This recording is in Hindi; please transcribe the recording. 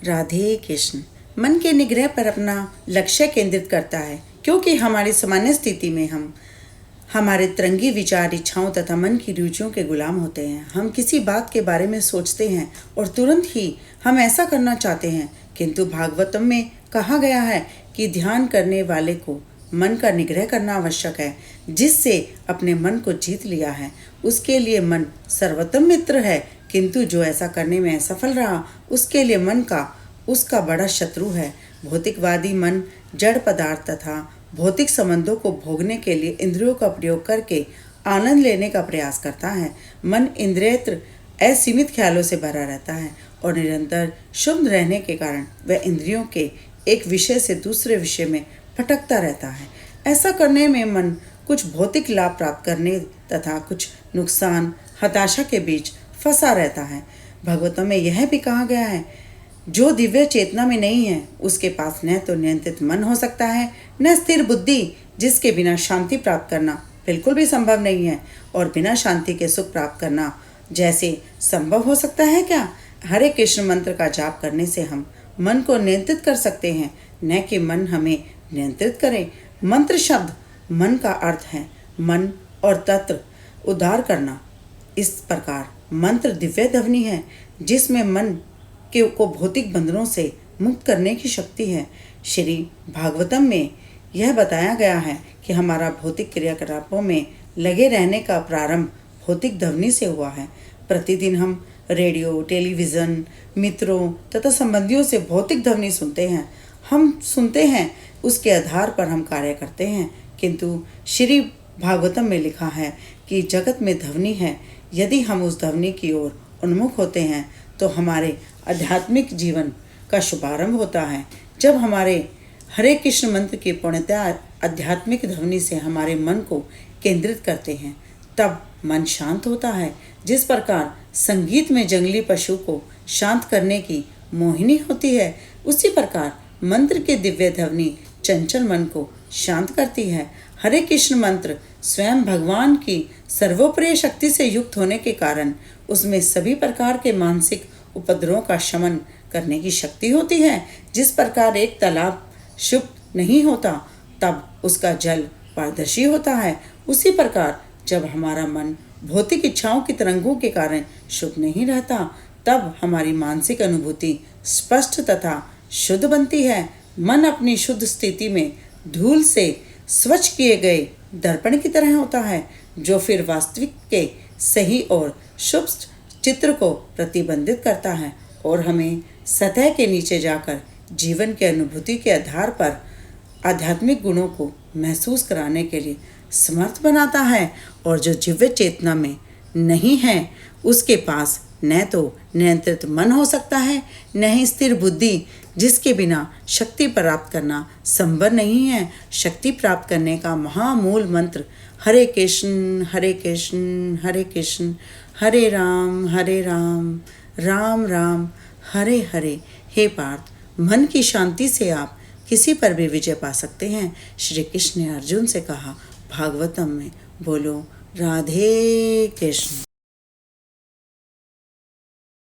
राधे कृष्ण। मन के निग्रह पर अपना लक्ष्य केंद्रित करता है, क्योंकि हमारी सामान्य स्थिति में हम हमारे तरंगी विचार, इच्छाओं तथा मन की रुचियों के गुलाम होते हैं। हम किसी बात के बारे में सोचते हैं और तुरंत ही हम ऐसा करना चाहते हैं, किंतु भागवतम में कहा गया है कि ध्यान करने वाले को मन का निग्रह करना आवश्यक है। जिससे अपने मन को जीत लिया है, उसके लिए मन सर्वोत्तम मित्र है, किंतु जो ऐसा करने में असफल रहा, उसके लिए मन का उसका बड़ा शत्रु है। भौतिकवादी मन जड़ पदार्थ तथा भौतिक संबंधों को भोगने के लिए इंद्रियों का प्रयोग करके आनंद लेने का प्रयास करता है। मन इंद्रियत्र असीमित ख्यालों से भरा रहता है और निरंतर शुद्ध रहने के कारण वह इंद्रियों के एक विषय से दूसरे विषय में भटकता रहता है। ऐसा करने में मन कुछ भौतिक लाभ प्राप्त करने तथा कुछ नुकसान, हताशा के बीच फंसा रहता है। भगवतों में यह भी कहा गया है, जो दिव्य चेतना में नहीं है, उसके पास न तो नियंत्रित मन हो सकता है, न स्थिर बुद्धि, जिसके बिना शांति प्राप्त करना बिल्कुल भी संभव नहीं है। और बिना शांति के सुख प्राप्त करना जैसे संभव हो सकता है क्या? हरे कृष्ण मंत्र का जाप करने से हम मन को नियंत्रित कर सकते हैं, न कि मन हमें नियंत्रित करे। मंत्र शब्द मन का अर्थ है मन और तत्व उद्धार करना। इस प्रकार मंत्र दिव्य ध्वनि है, जिसमें मन को भौतिक बंधनों से मुक्त करने की शक्ति है। श्री भागवतम में यह बताया गया है कि हमारा भौतिक क्रियाकलापों में लगे रहने का प्रारंभ भौतिक ध्वनि से हुआ है। प्रतिदिन हम रेडियो, टेलीविज़न, मित्रों तथा संबंधियों से भौतिक ध्वनि सुनते हैं। हम सुनते हैं, उसके आधार पर हम कार्य करते हैं, किंतु श्री भागवतम में लिखा है कि जगत में ध्वनि है। यदि हम उस ध्वनि की ओर उन्मुख होते हैं तो हमारे आध्यात्मिक जीवन का शुभारंभ होता है। जब हमारे हरे कृष्ण मंत्र की पूर्णतया आध्यात्मिक ध्वनि से हमारे मन को केंद्रित करते हैं, तब मन शांत होता है। जिस प्रकार संगीत में जंगली पशु को शांत करने की मोहिनी होती है, उसी प्रकार मंत्र के दिव्य ध्वनि चंचल मन को शांत करती है। हरे कृष्ण मंत्र स्वयं भगवान की सर्वोपरि शक्ति से युक्त होने के कारण उसमें सभी प्रकार के मानसिक उपद्रवों का शमन करने की शक्ति होती है। जिस प्रकार एक तालाब शुद्ध नहीं होता तब उसका जल पारदर्शी होता है, उसी प्रकार जब हमारा मन भौतिक इच्छाओं की तरंगों के कारण शुद्ध नहीं रहता, तब हमारी मानसिक अनुभूति स्पष्ट तथा शुद्ध बनती है। मन अपनी शुद्ध स्थिति में धूल से स्वच्छ किए गए दर्पण की तरह होता है, जो फिर वास्तविक के सही और शुभ चित्र को प्रतिबंधित करता है और हमें सतह के नीचे जाकर जीवन के अनुभूति के आधार पर आध्यात्मिक गुणों को महसूस कराने के लिए समर्थ बनाता है। और जो दिव्य चेतना में नहीं है, उसके पास न तो नियंत्रित मन हो सकता है, न ही स्थिर बुद्धि, जिसके बिना शक्ति प्राप्त करना संभव नहीं है। शक्ति प्राप्त करने का महामूल मंत्र हरे कृष्ण हरे कृष्ण हरे कृष्ण हरे राम राम राम हरे हरे। हे पार्थ, मन की शांति से आप किसी पर भी विजय पा सकते हैं। श्री कृष्ण ने अर्जुन से कहा भागवतम में। बोलो राधे कृष्ण।